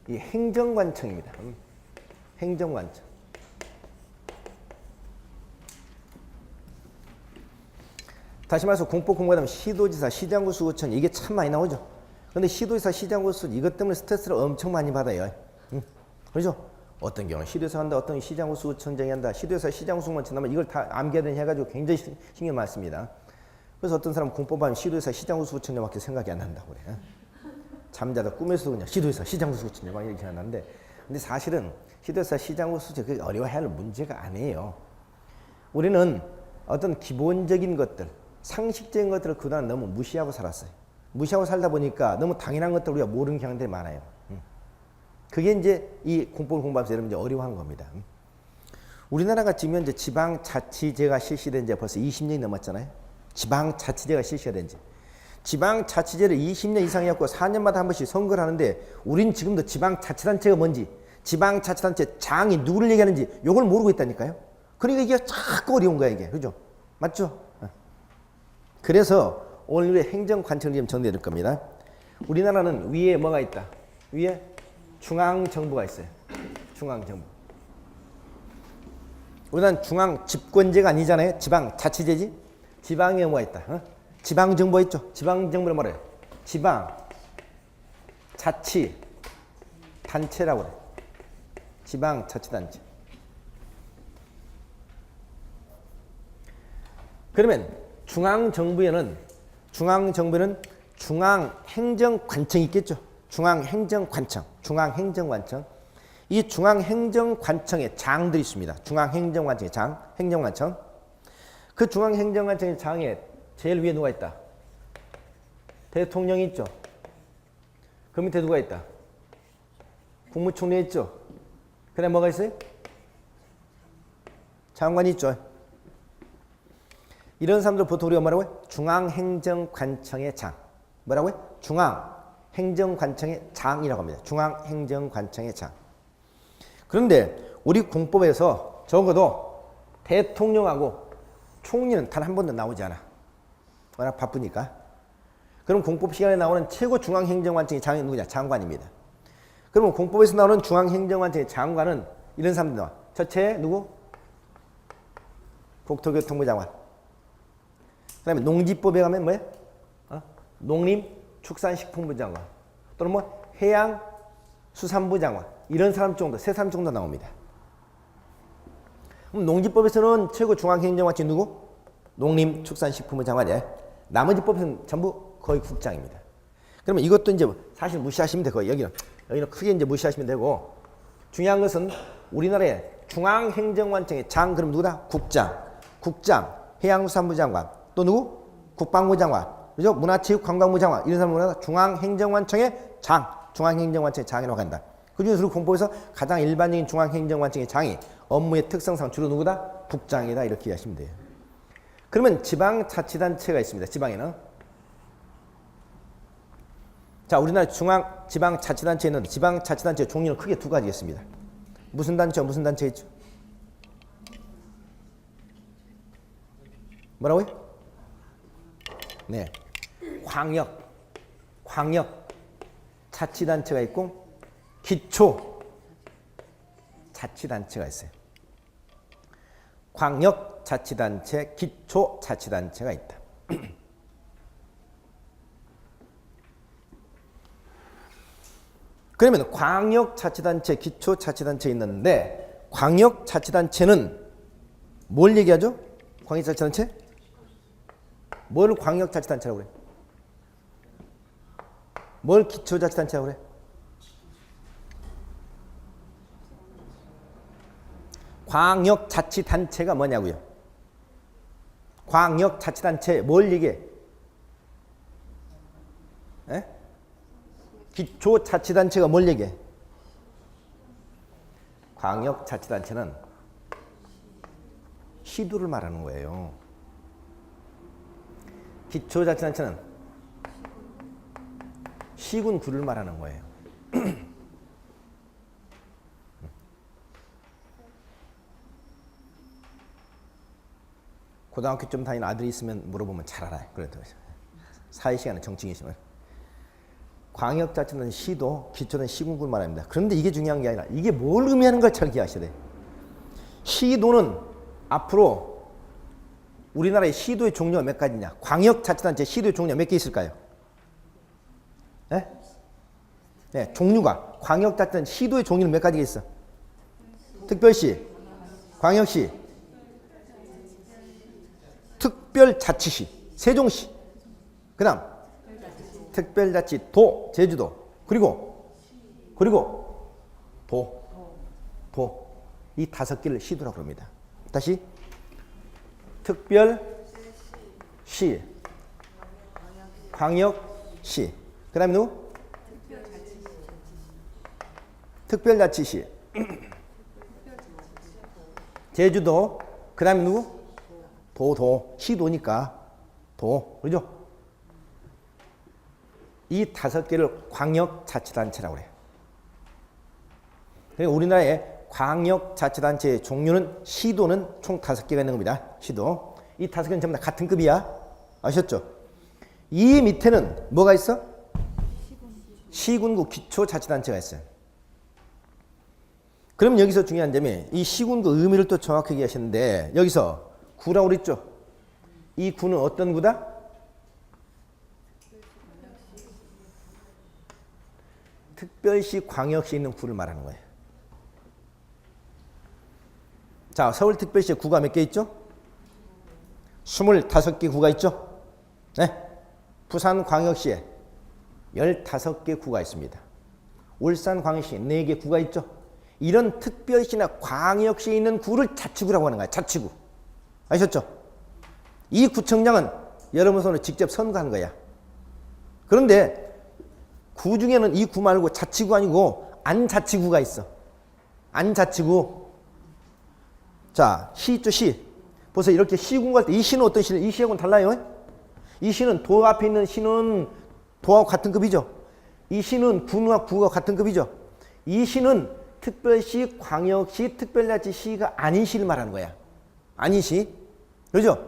Speaker 1: 이 행정관청입니다. 행정관청. 다시 말해서 공법 공부하면 시도지사, 시장구, 수구청 이게 참 많이 나오죠. 근데 시도지사, 시장구, 수 이것 때문에 스트레스를 엄청 많이 받아요. 그렇죠? 어떤 경우는 시도지사 한다, 어떤 시장구, 수구청장이 한다. 시도지사, 시장구, 수구만 친다면 이걸 다 암기해야 되니 해가지고 굉장히 신경 많습니다. 그래서 어떤 사람은 공법하면 시도지사, 시장구, 수구청장밖에 생각이 안 난다고 그래. 잠자다 꿈에서도 그냥 시도지사, 시장구, 수구청장 막 이렇게 생각나는데 근데 사실은 시도지사, 시장구, 수구청 그게 어려워해야 할 문제가 아니에요. 우리는 어떤 기본적인 것들 상식적인 것들을 그동안 너무 무시하고 살았어요. 무시하고 살다 보니까 너무 당연한 것들 우리가 모르는 경향들이 많아요. 그게 이제 이 공법을 공부하면서 여러분 이제 어려워하는 겁니다. 우리나라가 지금 이제 지방자치제가 실시된 지 벌써 20년이 넘었잖아요. 지방자치제가 실시가 된 지. 지방자치제를 20년 이상 해갖고 4년마다 한 번씩 선거를 하는데 우린 지금도 지방자치단체가 뭔지 지방자치단체 장이 누구를 얘기하는지 이걸 모르고 있다니까요. 그러니까 이게 자꾸 어려운 거야 이게. 그죠? 맞죠? 그래서 오늘 우리 행정관청을 좀 정리해 줄 겁니다. 우리나라는 위에 뭐가 있다? 위에 중앙정부가 있어요. 중앙정부. 우리나라는 중앙집권제가 아니잖아요. 지방자치제지. 지방에 뭐가 있다? 지방정부가 있죠. 지방정부를 뭐라 해요? 지방자치단체라고 그래요. 지방자치단체. 그러면 중앙정부에는 중앙행정관청이 있겠죠. 중앙행정관청. 이 중앙행정관청에 장들이 있습니다. 중앙행정관청의 장, 행정관청. 그 중앙행정관청의 장에 제일 위에 누가 있다? 대통령이 있죠. 그 밑에 누가 있다? 국무총리 있죠. 그 다음에 뭐가 있어요? 장관이 있죠. 이런 사람들 보통 우리가 뭐라고 해요? 중앙행정관청의 장. 뭐라고요? 중앙행정관청의 장이라고 합니다. 중앙행정관청의 장. 그런데 우리 공법에서 적어도 대통령하고 총리는 단 한 번도 나오지 않아. 워낙 바쁘니까. 그럼 공법 시간에 나오는 최고 중앙행정관청의 장이 누구냐? 장관입니다. 그러면 공법에서 나오는 중앙행정관청의 장관은 이런 사람들 나와. 첫째 누구? 국토교통부 장관. 그 다음에 농지법에 가면 뭐예요? 농림축산식품부 장관. 또는 뭐 해양수산부 장관. 이런 사람 정도, 세 사람 정도 나옵니다. 그럼 농지법에서는 최고 중앙행정관청이 누구? 농림축산식품부 장관이에요. 나머지 법에서는 전부 거의 국장입니다. 그러면 이것도 이제 사실 무시하시면 되고 여기는 크게 이제 무시하시면 되고 중요한 것은 우리나라의 중앙행정관청의 장 그럼 누구다? 국장, 해양수산부 장관, 또 누구? 국방부 장관, 그죠? 문화체육관광부 장관 이런 사람은 중앙행정관청의 장, 중앙행정관청의 장이라고 한다. 그중에서 공법에서 가장 일반적인 중앙행정관청의 장이 업무의 특성상 주로 누구다? 국장이다 이렇게 이해하시면 돼요. 그러면 지방자치단체가 있습니다. 지방에는 자 우리나라 지방자치단체에 있는 지방자치단체 종류는 크게 두 가지 있습니다. 무슨 단체 있죠? 뭐라고요? 네, 광역 자치단체가 있고 기초 자치단체가 있어요. 광역 자치단체, 기초 자치단체가 있다. 그러면 광역 자치단체, 기초 자치단체 있는데 광역 자치단체는 뭘 얘기하죠? 광역 자치단체? 뭘 광역 자치단체라고 그래? 뭘 기초 자치단체라고 그래? 광역자치단체가 뭐냐고요? 광역자치단체 뭘 얘기해? 에? 기초자치단체가 뭘 얘기해? 광역자치단체는 시도를 말하는 거예요. 기초자치단체는 시군구를 말하는 거예요. 고등학교쯤 다니는 아들이 있으면 물어보면 잘 알아요. 그래도 사회시간은 정칭이시면 광역자치는 시도, 기초는 시군구를 말합니다. 그런데 이게 중요한 게 아니라 이게 뭘 의미하는 걸 잘 기억하셔야 돼요. 시도는 앞으로 우리나라의 시도의 종류가 몇 가지냐? 광역자치단체 시도의 종류가 몇 개 있을까요? 네? 네, 종류가 광역자치단체 시도의 종류는 몇 가지가 있어? 특별시, 광역시, 특별자치시, 세종시, 그 다음 특별자치, 도, 제주도, 그리고 도. 이 5개를 시도라고 합니다. 다시 특별시, 광역시, 그 다음에 누구? 특별자치시, 제주도, 그 다음에 누구? 시도니까 그죠? 이 5개를 광역자치단체라고 그래요. 그러니까 우리나라의 광역자치단체의 종류는 시도는 총 5개가 있는 겁니다. 시도. 이 5개는 전부 다 같은 급이야. 아셨죠? 이 밑에는 뭐가 있어? 시군구 기초자치단체가 있어요. 그럼 여기서 중요한 점이 이 시군구 의미를 또 정확하게 이해하시는데 여기서 구라고 그랬죠? 이 구는 어떤 구다? 특별시, 광역시 있는 구를 말하는 거예요. 자, 서울특별시에 구가 몇 개 있죠? 25개 구가 있죠? 네. 부산광역시에 15개 구가 있습니다. 울산광역시에 4개 구가 있죠? 이런 특별시나 광역시에 있는 구를 자치구라고 하는 거야. 자치구. 아셨죠? 이 구청장은 여러분 손으로 직접 선거한 거야. 그런데 구 중에는 이 구 말고 자치구 아니고 안자치구가 있어. 안자치구. 자, 시 있죠, 시. 보세요. 이렇게 시 공부할 때 이 시는 어떤 시는? 이 시하고는 달라요. 이 시는 도 앞에 있는 시는 도하고 같은 급이죠. 이 시는 구와 구가 같은 급이죠. 이 시는 특별시, 광역시, 특별자치시가 아닌 시를 말하는 거야. 아닌 시. 그렇죠?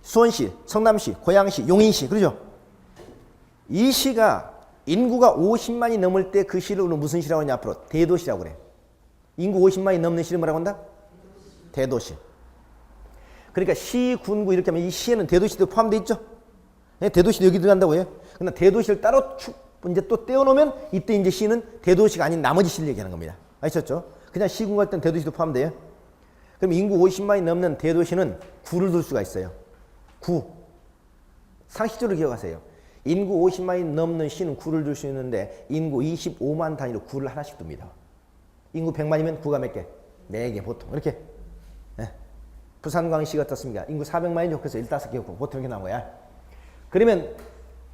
Speaker 1: 수원시, 성남시, 고양시, 용인시. 그렇죠? 이 시가 인구가 50만이 넘을 때 그 시를 우리는 무슨 시라고 하냐? 앞으로 대도시라고 그래. 인구 50만이 넘는 시를 뭐라고 한다? 대도시. 그러니까 시, 군구 이렇게 하면 이 시에는 대도시도 포함되어 있죠. 대도시도 여기 들어간다고요. 그러나 대도시를 따로 이제 또 떼어놓으면 이때 이제 시는 대도시가 아닌 나머지 시를 얘기하는 겁니다. 아셨죠? 그냥 시, 군구 할 때는 대도시도 포함돼요. 그럼 인구 50만이 넘는 대도시는 구를 둘 수가 있어요. 구. 상식적으로 기억하세요. 인구 50만이 넘는 시는 구를 둘 수 있는데 인구 25만 단위로 구를 하나씩 둡니다. 인구 100만이면 구가 몇 개? 4개 보통. 이렇게. 부산광역시가 어떻습니까? 인구 400만이죠. 그래서 15개 보통 이렇게 나온 거야. 그러면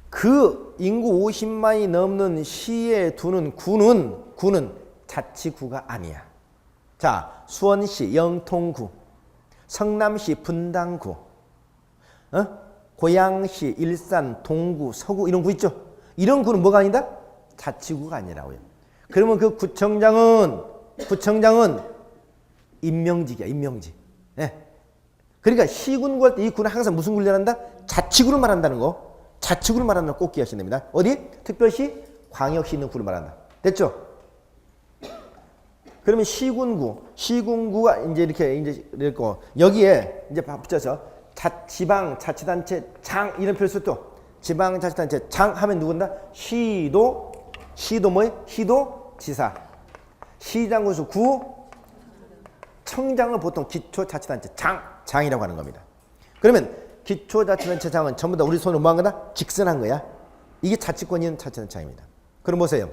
Speaker 1: 그 인구 50만이 넘는 시에 두는 구는 자치구가 아니야. 자, 수원시 영통구, 성남시 분당구, 고양시, 일산, 동구, 서구 이런 구 있죠? 이런 구는 뭐가 아니다? 자치구가 아니라고요. 그러면 그 구청장은 임명직이야, 임명직. 예. 그러니까 시군구 할 때 이 구는 항상 무슨 구를 말한다? 자치구를 말한다는 거. 자치구를 말한다는 거 꼭 기억하셔야 됩니다. 어디? 특별시, 광역시 있는 구를 말한다. 됐죠? 그러면 시군구가 이제 이렇게 여기에 이제 붙여서 지방자치단체 장 이런 표를 쓰또 지방자치단체 장 하면 누군다? 시도 뭐예요? 시도 지사, 시장군수 구, 청장을 보통 기초자치단체 장이라고 하는 겁니다. 그러면 기초자치단체장은 전부 다 우리 손으로 뭐 한 거다? 직선한 거야. 이게 자치권이 있는 자치단체장입니다. 그럼 보세요.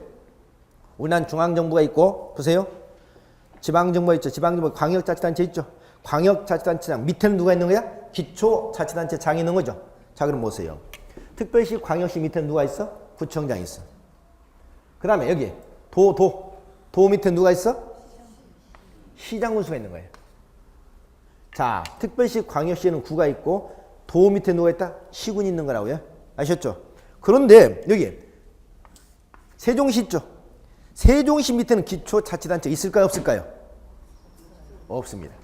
Speaker 1: 우리나라는 중앙정부가 있고 보세요. 지방정부가 있죠. 지방정부 광역자치단체 있죠. 광역자치단체장 밑에는 누가 있는 거야? 기초자치단체장이 있는 거죠. 자, 그럼 보세요. 특별시, 광역시 밑에는 누가 있어? 구청장이 있어. 그 다음에 여기 도 밑에 누가 있어? 시장군수가 있는 거예요. 자, 특별시, 광역시에는 구가 있고 도 밑에 누가 있다? 시군이 있는 거라고요. 아셨죠? 그런데 여기 세종시 있죠? 세종시 밑에는 기초자치단체 있을까요? 없을까요? 없습니다.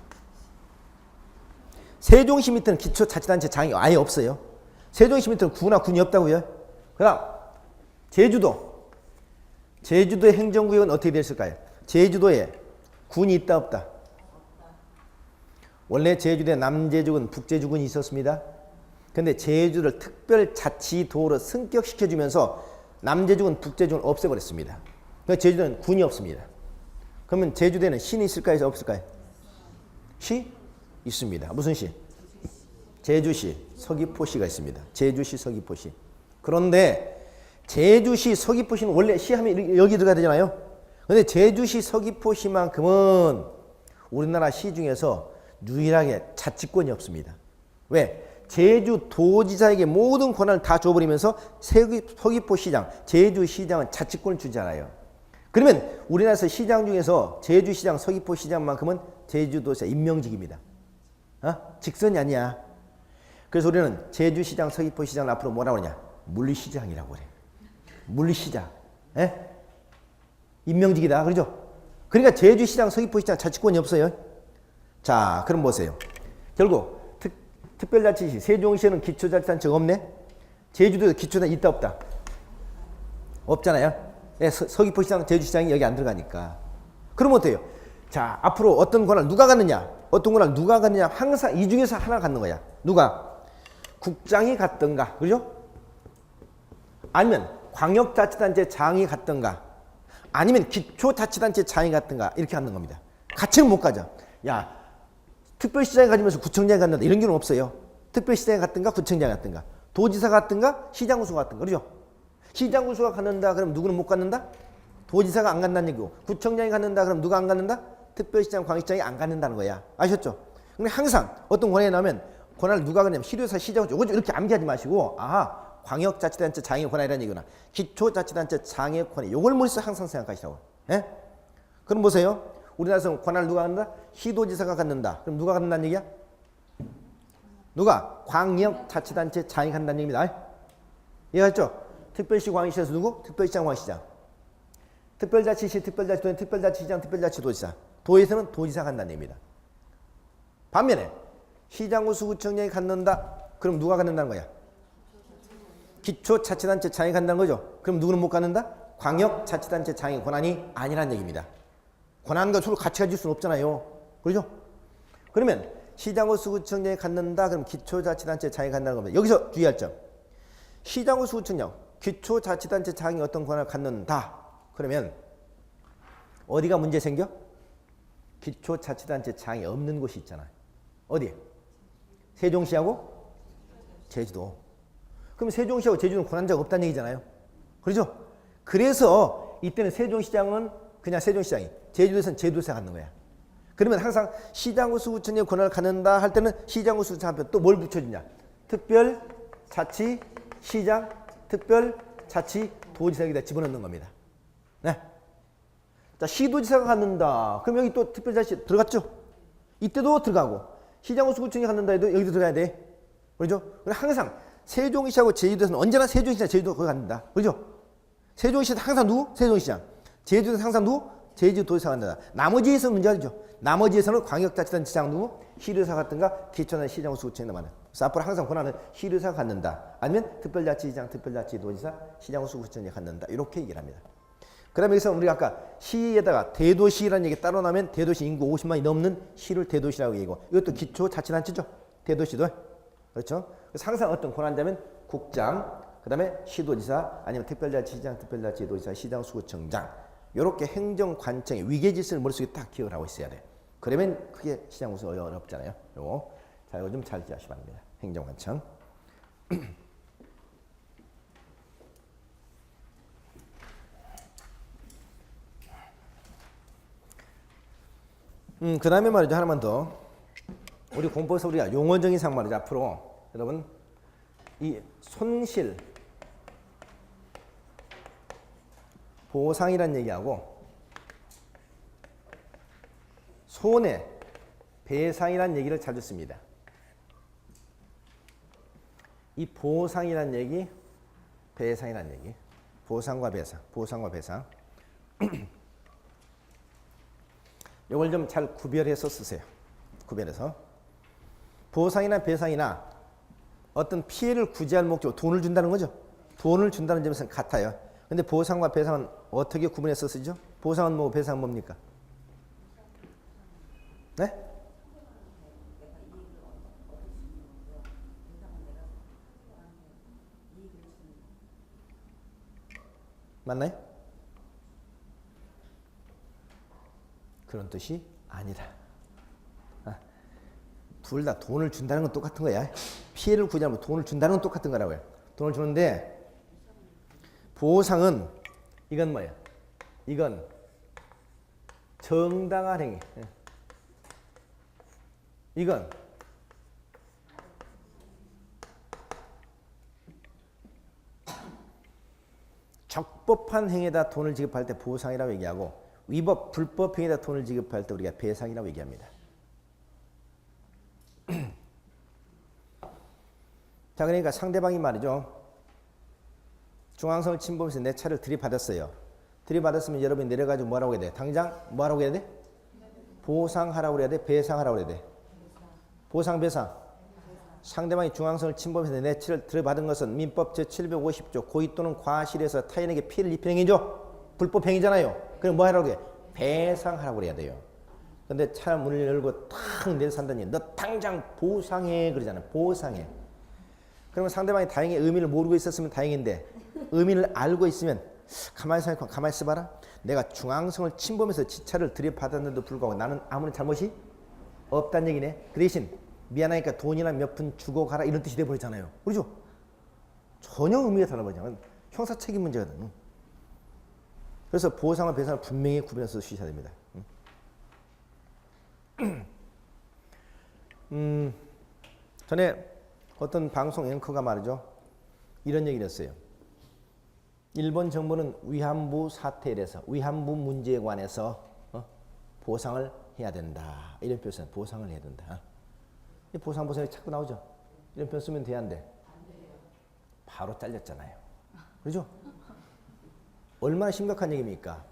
Speaker 1: 세종시 밑에는 기초자치단체 장이 아예 없어요. 세종시 밑에는 구나 군이 없다고요. 그 다음 제주도의 행정구역은 어떻게 됐을까요? 제주도에 군이 있다 없다? 원래 제주도에 남제주군, 북제주군이 있었습니다. 그런데 제주를 특별자치도로 승격시켜주면서 남제주군, 북제주군을 없애버렸습니다. 그러니까 제주도는 군이 없습니다. 그러면 제주도에는 시는 있을까요? 없을까요? 시? 있습니다. 무슨 시? 제주시, 서귀포시가 있습니다. 제주시, 서귀포시. 그런데 제주시, 서귀포시는 원래 시하면 여기 들어가야 되잖아요. 그런데 제주시, 서귀포시만큼은 우리나라 시 중에서 유일하게 자치권이 없습니다. 왜? 제주도지사에게 모든 권한을 다 줘버리면서 서귀포시장, 제주시장은 자치권을 주지 않아요. 그러면 우리나라에서 시장 중에서 제주시장, 서귀포시장만큼은 제주도지사 임명직입니다. 직선이 아니야. 그래서 우리는 제주시장, 서귀포시장을 앞으로 뭐라고 하냐? 물리시장이라고 그래. 물리시장. 에? 임명직이다. 그러죠? 그러니까 제주시장, 서귀포시장 자치권이 없어요. 자, 그럼 보세요. 결국 특별자치시, 세종시에는 기초자치단체가 없네? 제주도에 기초자치단체 있다 없다? 없잖아요. 서귀포시장, 제주시장이 여기 안 들어가니까. 그럼 어때요? 자, 앞으로 어떤 권한을 누가 갖느냐? 어떤 권한을 누가 갖느냐? 항상 이 중에서 하나 갖는 거야. 누가? 국장이 갖던가. 그죠? 아니면 광역자치단체 장이 갖던가. 아니면 기초자치단체 장이 갖던가. 이렇게 갖는 겁니다. 같이는 못 가죠. 야, 특별시장이 가지면서 구청장이 갖는다. 이런 경우는 없어요. 특별시장이 갖던가 구청장이 갖던가. 도지사 같던가 시장군수가 갖던가. 그죠? 시장군수가 갖는다. 그럼 누구는 못 갖는다? 도지사가 안 간다는 얘기고 구청장이 갖는다 그럼 누가 안 갖는다? 특별시장, 광역시장이 안 갖는다는 거야. 아셨죠? 근데 항상 어떤 권한이 나오면 권한을 누가 갖냐면 시도지사, 시장, 요거 이렇게 암기하지 마시고 광역자치단체 장애 권한이라는 얘기구나. 기초자치단체 장애 권한. 요걸 머릿속에 항상 생각하시라고. 예? 그럼 보세요. 우리나라에서 권한을 누가 갖는다? 시도지사가 갖는다. 그럼 누가 갖는다는 얘기야? 누가? 광역자치단체 장애 갖는다는 얘기입니다. 이해했죠? 특별시, 광역시에서 누구? 특별시장, 광역시장. 특별자치시, 특별자치도시, 특별자치시장, 특별자치도지사. 도에서는 도지사가 갖는다는 얘기입니다. 반면에 시장구 수구청장이 갖는다. 그럼 누가 갖는다는 거야? 기초자치단체 장애 갖는다는 거죠. 그럼 누구는 못 갖는다? 광역자치단체 장애 권한이 아니라는 얘기입니다. 권한과 서로 같이 가질 수는 없잖아요. 그렇죠? 그러면 시장구 수구청장이 갖는다. 그럼 기초자치단체 장애 갖는다는 겁니다. 여기서 주의할 점. 시장구 수구청장, 기초자치단체 장애 어떤 권한을 갖는다. 그러면 어디가 문제 생겨? 기초자치단체 장애 없는 곳이 있잖아요. 어디? 세종시하고 제주도. 그럼 세종시하고 제주도는 권한자가 없다는 얘기잖아요. 그렇죠? 그래서 이때는 세종시장은 그냥 세종시장이, 제주도에서는 제주도에서 갖는 거야. 그러면 항상 시장구 수구청의 권한을 갖는다 할 때는 시장구 수구청 한편 또 뭘 붙여주냐? 특별자치 시장, 특별자치 도지사 여기다 집어넣는 겁니다. 네. 자, 시도지사가 갖는다. 그럼 여기 또 특별자치 들어갔죠? 이때도 들어가고 시장구 수구청이 갖는다 해도 여기도 들어가야 돼. 그렇죠? 그래서 항상 세종시하고 제주도에서는 언제나 세종시장, 제주도 거기 갖는다. 그렇죠? 세종시는 항상 누구? 세종시장. 제주도에서는 항상 누구? 제주도지사가 갖는다. 나머지에서는 문제가 되죠. 나머지에서는 광역자치단체장 누구? 시도지사 같은가 기초나 시장구 수구청이 남아요. 그래서 앞으로 항상 권한은 시도지사가 갖는다. 아니면 특별자치시장, 특별자치도지사, 시장구 수구청이 갖는다. 이렇게 얘기를 합니다. 그 다음에 여기서 우리가 아까 시에다가 대도시라는 얘기 따로 나면 대도시 인구 50만이 넘는 시를 대도시라고 얘기하고 이것도 기초자치단체죠. 대도시도. 그렇죠? 그래서 항상 어떤 권한자면 국장, 그 다음에 시도지사, 아니면 특별자치시장, 특별자치도지사, 시장수구청장 이렇게 행정관청의 위계질서를 머릿속에 딱 기억을 하고 있어야 돼. 그러면 그게 시장구수 어렵잖아요. 요거. 자, 이거 좀 잘 기억하시기 바랍니다. 행정관청. 그 다음에 말이죠. 하나만 더. 우리 공법에서 우리가 용어정의상 말이죠. 앞으로 여러분 이 손실 보상이란 얘기하고 손해 배상이란 얘기를 자주 씁니다. 이 보상이란 얘기, 배상이란 얘기, 보상과 배상, 보상과 배상. 이걸 좀 잘 구별해서 쓰세요. 구별해서. 보상이나 배상이나 어떤 피해를 구제할 목적으로 돈을 준다는 거죠. 돈을 준다는 점에서는 같아요. 근데 보상과 배상은 어떻게 구분해서 쓰죠? 보상은 뭐고 배상은 뭡니까? 네? 맞나요? 그런 뜻이 아니다. 둘 다 돈을 준다는 건 똑같은 거야. 피해를 구제하면 돈을 준다는 건 똑같은 거라고요. 돈을 주는데 보상은 이건 뭐야? 이건 정당한 행위. 이건 적법한 행위에다 돈을 지급할 때 보상이라고 얘기하고 위법, 불법 행위에다 돈을 지급할 때 우리가 배상이라고 얘기합니다. 자, 그러니까 상대방이 말이죠. 중앙선을 침범해서 내 차를 들이받았어요. 들이받았으면 여러분이 내려가지고 뭐라고 해야 돼? 당장 뭐라고 해야 돼? 보상하라고 해야 돼? 배상하라고 해야 돼? 보상, 배상. 상대방이 중앙선을 침범해서 내 차를 들이받은 것은 민법 제750조 고의 또는 과실에서 타인에게 피해를 입힌 행위죠. 불법 행위잖아요. 그럼 뭐 하라고 해? 배상하라고 그래야 돼요. 근데 차 문을 열고 탁 내려산다니 너 당장 보상해 그러잖아요. 보상해. 그러면 상대방이 다행히 의미를 모르고 있었으면 다행인데 의미를 알고 있으면 가만히 생각하고 가만히 있어봐라. 내가 중앙성을 침범해서 지 차를 들이받았는데도 불구하고 나는 아무런 잘못이 없다는 얘기네. 그 대신 미안하니까 돈이나 몇 푼 주고 가라 이런 뜻이 돼버리잖아요. 그렇죠? 전혀 의미가 달라버리잖아요. 형사 책임 문제거든. 그래서 보상과 배상을 분명히 구분해서 쓰셔야 됩니다. 전에 어떤 방송 앵커가 말이죠. 이런 얘기를 했어요. 일본 정부는 위안부 사태에 대해서 위안부 문제에 관해서 보상을 해야 된다. 이런 표현 보상을 해야 된다. 이 보상이 자꾸 나오죠. 이런 표현 쓰면 돼야 안 돼? 바로 잘렸잖아요. 그렇죠? 얼마나 심각한 얘기입니까?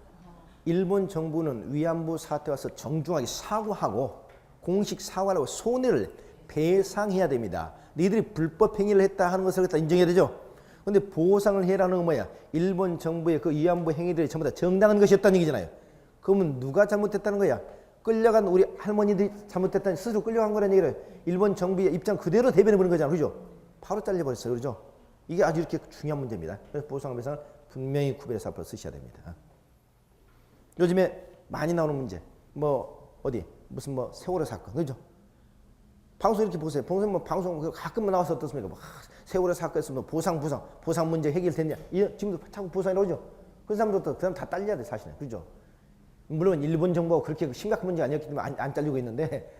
Speaker 1: 일본 정부는 위안부 사태 와서 정중하게 사과하고 공식 사과를 하고 손해를 배상해야 됩니다. 니들이 불법 행위를 했다 하는 것을 갖다 인정해야 되죠. 근데 보상을 해라는 건 뭐야? 일본 정부의 그 위안부 행위들이 전부 다 정당한 것이었다는 얘기잖아요. 그러면 누가 잘못했다는 거야? 끌려간 우리 할머니들이 잘못했다니 스스로 끌려간 거라는 얘기를 일본 정부의 입장 그대로 대변해버린 거잖아요. 그죠? 바로 잘려버렸어요. 그죠? 이게 아주 이렇게 중요한 문제입니다. 그래서 보상과 배상을 분명히 구별해서 앞으로 쓰셔야 됩니다. 요즘에 많이 나오는 문제, 뭐 어디 무슨 뭐 세월호 사건, 그죠? 방송 이렇게 보세요. 방송 가끔 나와서 어떻습니까? 뭐, 세월호 사건에서 뭐 보상 문제 해결됐냐? 지금도 자꾸 보상이 나오죠. 그런 사람들도 그다음 다 딸려야 돼 사실은, 그죠? 물론 일본 정부가 그렇게 심각한 문제 아니었기 때문에 안 잘리고 있는데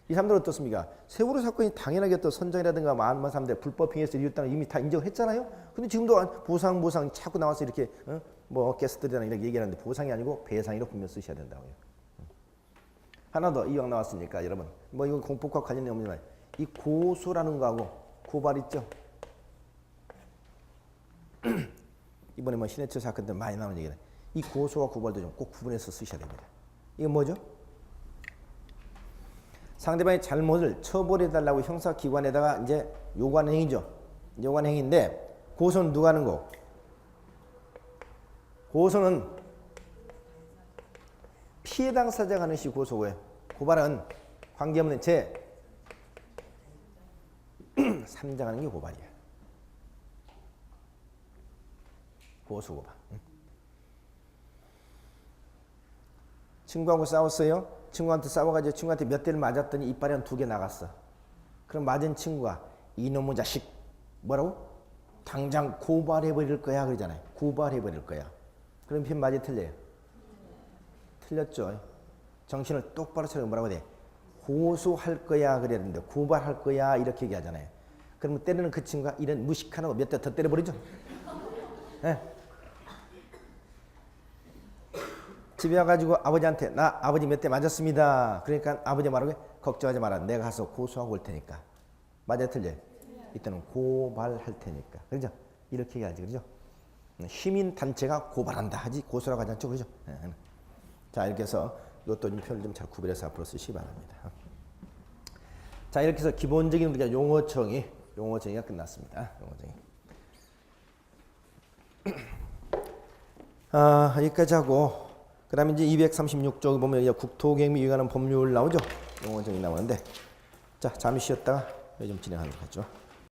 Speaker 1: 이 사람들은 어떻습니까? 세월호 사건이 당연하게 또 선정이라든가 많은 사람들 불법 행위에서 이뤘다는 이미 다 인정을 했잖아요. 근데 지금도 보상 자꾸 나와서 이렇게 뭐 게스트들이랑 이렇게 얘기하는데 보상이 아니고 배상이라고 분명 쓰셔야 된다고요. 하나 더 이왕 나왔으니까 여러분 뭐 이건 공법과 관련이 없지만 이 고소라는 거하고 고발 있죠. 이번에 뭐 신해철 사건 때 많이 나오는 얘기는 이 고소와 고발도 좀 꼭 구분해서 쓰셔야 됩니다. 이건 뭐죠? 상대방의 잘못을 처벌해달라고 형사기관에다가 이제 요구하는 행위죠. 요구하는 행위인데 고소는 누가 하는 거? 고소는 피해 당사자가 하는 시 고소고요. 고발은 관계없는 제 3자가 하는 게 고발이야. 고소 고발. 친구하고 싸웠어요. 친구한테 싸워가지고 친구한테 몇 대를 맞았더니 이빨이 한 2개 나갔어. 그럼 맞은 친구가 이놈의 자식 뭐라고? 당장 고발해버릴 거야 그러잖아요. 고발해버릴 거야. 그럼 편 맞이 틀려요? 틀렸죠. 정신을 똑바로 차리고 뭐라고 돼? 고소할 거야 그래야 되는데 고발할 거야 이렇게 얘기하잖아요. 그러면 때리는 그 친구가 이런 무식하고 몇 대 더 때려버리죠. 네. 집에 와가지고 아버지한테 나 아버지 몇 대 맞았습니다. 그러니까 아버지 말하고 걱정하지 마라. 내가 가서 고소하고 올 테니까. 맞아요 틀려요? 이때는 고발할 테니까. 그렇죠? 이렇게 얘기하지. 그렇죠? 시민단체가 고발한다 하지 고소라고 하지 않죠. 그렇죠? 자 이렇게 해서 이것도 좀 표현을 좀 잘 구별해서 앞으로 쓰시기 바랍니다. 자 이렇게 해서 기본적인 우리가 용어정의가 끝났습니다. 용어정의. 여기까지 하고 그 다음에 이제 236쪽 보면 국토개혁 및 위관한 법률 나오죠. 용어정의 나오는데 자 잠시 쉬었다가 좀 진행하도록 하죠.